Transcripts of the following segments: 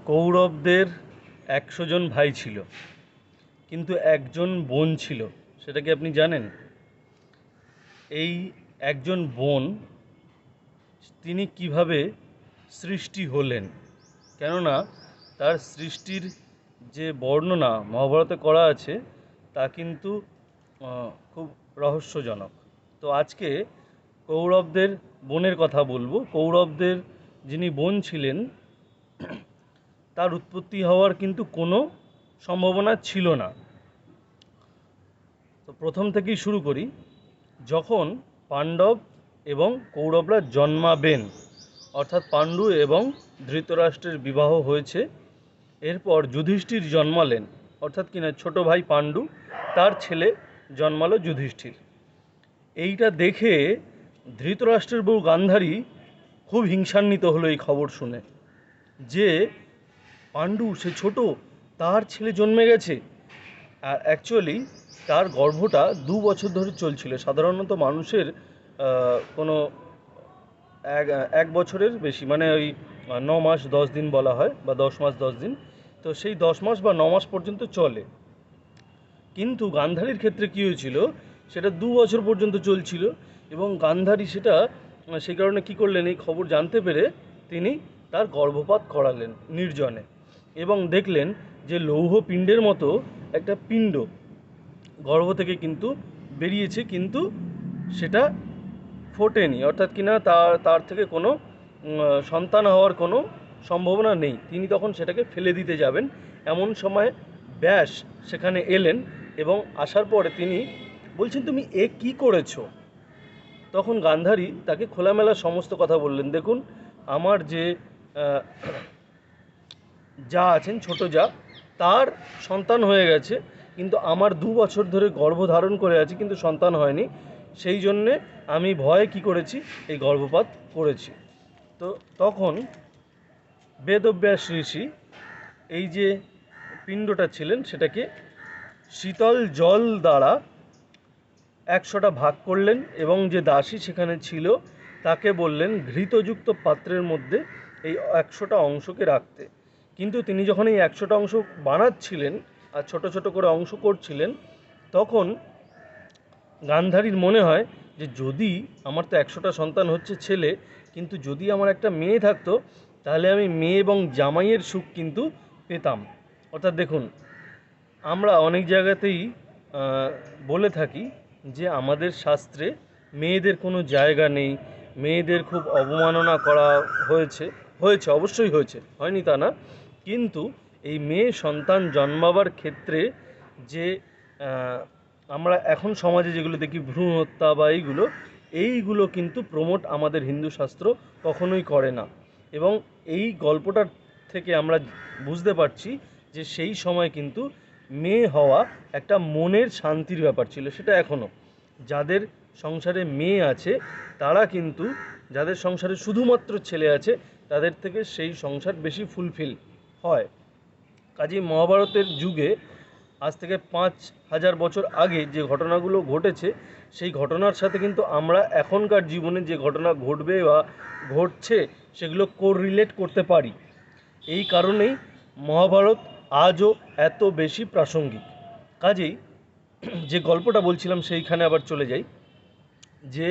কৌরবদের ১০০ জন ভাই ছিল, কিন্তু একজন বোন ছিল। সেটা কি আপনি জানেন? এই একজন বোন তিনি কিভাবে সৃষ্টি হলেন? কেননা তার সৃষ্টির যে বর্ণনা মহাভারতে করা আছে তা কিন্তু খুব রহস্যজনক। তো আজকে কৌরবদের বোনের কথা বলবো। কৌরবদের যিনি বোন ছিলেন তার উৎপত্তি হওয়ার কিন্তু কোনো সম্ভাবনা ছিল না। তো প্রথম থেকেই শুরু করি। যখন পাণ্ডব এবং কৌরবরা জন্মাবেন, অর্থাৎ পাণ্ডু এবং ধৃতরাষ্ট্রের বিবাহ হয়েছে, এরপর যুধিষ্ঠির জন্মালেন, অর্থাৎ কিনা ছোট ভাই পাণ্ডু, তার ছেলে জন্মালো যুধিষ্ঠির। এইটা দেখে ধৃতরাষ্ট্রের বউ গান্ধারী খুব হিংসান্বিত হলো এই খবর শুনে, যে পাণ্ডু সে ছোট, তার ছেলে জন্মে গেছে। আর অ্যাকচুয়ালি তার গর্ভটা ২ বছর ধরে চলছিল। সাধারণত মানুষের কোনো এক বছরের বেশি, মানে ওই ৯ মাস ১০ দিন বলা হয়, বা ১০ মাস ১০ দিন। তো সেই ১০ মাস বা ৯ মাস পর্যন্ত চলে। কিন্তু গান্ধারীর ক্ষেত্রে কী হয়েছিল, সেটা ২ বছর পর্যন্ত চলছিল। এবং গান্ধারী সেটা সেই কারণে কী করলেন, এই খবর জানতে পেরে তিনি তার গর্ভপাত করালেন নির্জনে, এবং দেখলেন যে লৌহ পিণ্ডের মতো একটা পিণ্ড গর্ভ থেকে কিন্তু বেরিয়েছে, কিন্তু সেটা ফোটেনি, অর্থাৎ কিনা তার থেকে কোনো সন্তান হওয়ার কোনো সম্ভাবনা নেই। তিনি তখন সেটাকে ফেলে দিতে যাবেন, এমন সময় ব্যাস সেখানে এলেন, এবং আসার পরে তিনি বলছেন, তুমি এ কী করেছো? তখন গান্ধারী তাকে খোলামেলা সমস্ত কথা বললেন। দেখুন, আমার যে যা আছেন, ছোট যা, তার সন্তান হয়ে গেছে, কিন্তু আমার ২ বছর ধরে গর্ভধারণ করে আছে, কিন্তু সন্তান হয়নি। সেই জন্যে আমি ভয়ে কী করেছি, এই গর্ভপাত করেছি। তো তখন বেদব্যাস ঋষি এই যে পিণ্ডটা ছিলেন সেটাকে শীতল জল দ্বারা ১০০টা ভাগ করলেন, এবং যে দাসী সেখানে ছিল তাকে বললেন ঘৃতযুক্ত পাত্রের মধ্যে এই ১০০টা অংশকে রাখতে। কিন্তু তিনি যখন এই ১০০টা অংশ বানাচ্ছিলেন আর ছোট ছোট করে অংশ করছিলেন, তখন গান্ধারীর মনে হয় যে যদি আমার তো ১০০টা সন্তান হচ্ছে ছেলে, কিন্তু যদি আমার একটা মেয়ে থাকতো, তাহলে আমি মেয়ে এবং জামাইয়ের সুখ কিন্তু পেতাম। অর্থাৎ দেখুন, আমরা অনেক জায়গাতেই বলে থাকি যে আমাদের শাস্ত্রে মেয়েদের কোনো জায়গা নেই, মেয়েদের খুব অবমাননা করা হয়েছে। হয়েছে, অবশ্যই হয়েছে, হয়নি তা না। কিন্তু এই মেয়ে সন্তান জন্মাবার ক্ষেত্রে যে আমরা এখন সমাজে যেগুলো দেখি, ভ্রূণ হত্যা বা এইগুলো কিন্তু প্রমোট আমাদের হিন্দু শাস্ত্র কখনোই করে না। এবং এই গল্পটার থেকে আমরা বুঝতে পারছি যে সেই সময় কিন্তু মেয়ে হওয়া একটা মনের শান্তির ব্যাপার ছিল। সেটা এখনও যাদের সংসারে মেয়ে আছে, তারা কিন্তু, যাদের সংসারে শুধুমাত্র ছেলে আছে, তাদের থেকে সেই সংসার বেশি ফুলফিল হয়। কাজেই মহাভারতের যুগে আজ থেকে ৫,০০০ বছর আগে যে ঘটনাগুলো ঘটেছে, সেই ঘটনার সাথে কিন্তু আমরা এখনকার জীবনে যে ঘটনা ঘটবে বা ঘটছে সেগুলো কোরিলেট করতে পারি। এই কারণেই মহাভারত আজও এত বেশি প্রাসঙ্গিক। কাজেই যে গল্পটা বলছিলাম সেইখানে আবার চলে যাই, যে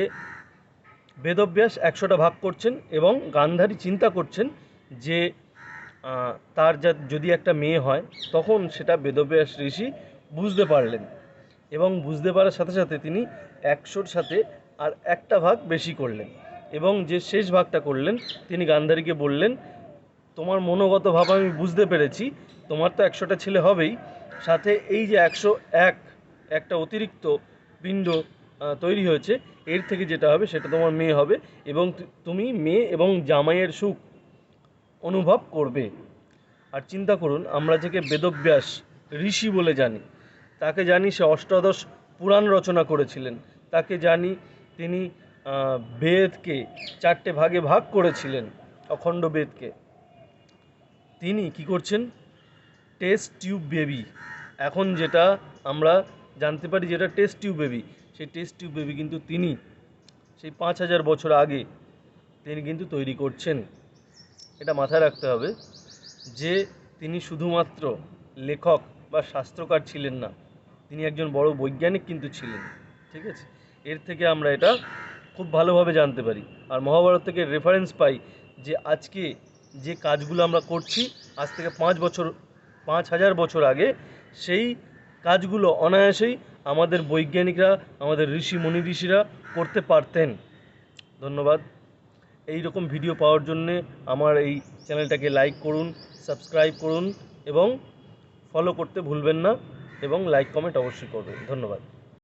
বেদব্যাস ১০০টা ভাগ করছেন, এবং গান্ধারী চিন্তা করছেন যে তার যদি একটা মেয়ে হয়, তখন সেটা বেদব্যাস ঋষি বুঝতে পারলেন, এবং বুঝতে পারার সাথে সাথে তিনি ১০০র সাথে আর একটা ভাগ বেশি করলেন, এবং যে শেষ ভাগটা করলেন তিনি গান্ধারীকে বললেন, তোমার মনোগত ভাব আমি বুঝতে পেরেছি, তোমার তো ১০০টা ছেলে হবেই, সাথে এই যে ১০১ একটা অতিরিক্ত পিণ্ড তৈরি হয়েছে, এর থেকে যেটা হবে সেটা তোমার মেয়ে হবে, এবং তুমি মেয়ে এবং জামাইয়ের সুখ অনুভব করবে। আর চিন্তা করুন, আমরা যাকে বেদব্যাস ঋষি বলে জানি, তাকে জানি সে অষ্টাদশ পুরাণ রচনা করেছিলেন, তাকে জানি তিনি বেদকে 4টে ভাগে ভাগ করেছিলেন, অখণ্ড বেদকে। তিনি কি করছেন, টেস্ট টিউব বেবি, এখন যেটা আমরা জানতে পারি যেটা টেস্ট টিউব বেবি, সেই টেস্ট টিউব বেবি কিন্তু তিনি সেই ৫,০০০ বছর আগে তিনি কিন্তু তৈরি করছেন। এটা মাথায় রাখতে হবে যে তিনি শুধুমাত্র লেখক বা শাস্ত্রকার ছিলেন না, তিনি একজন বড় বৈজ্ঞানিক কিন্তু ছিলেন। ঠিক আছে, এর থেকে আমরা এটা খুব ভালোভাবে জানতে পারি। আর মহাভারত থেকে রেফারেন্স পাই যে আজকে যে কাজগুলো আমরা করছি আজ থেকে 5,000 বছর আগে সেই কাজগুলো অনায়াসেই আমাদের বৈজ্ঞানিকরা, আমাদের ঋষিরা করতে পারতেন। ধন্যবাদ। এই রকম ভিডিও পাওয়ার জন্যে আমার এই চ্যানেলটাকে লাইক করুন, সাবস্ক্রাইব করুন এবং ফলো করতে ভুলবেন না, এবং লাইক কমেন্ট অবশ্যই করবেন। ধন্যবাদ।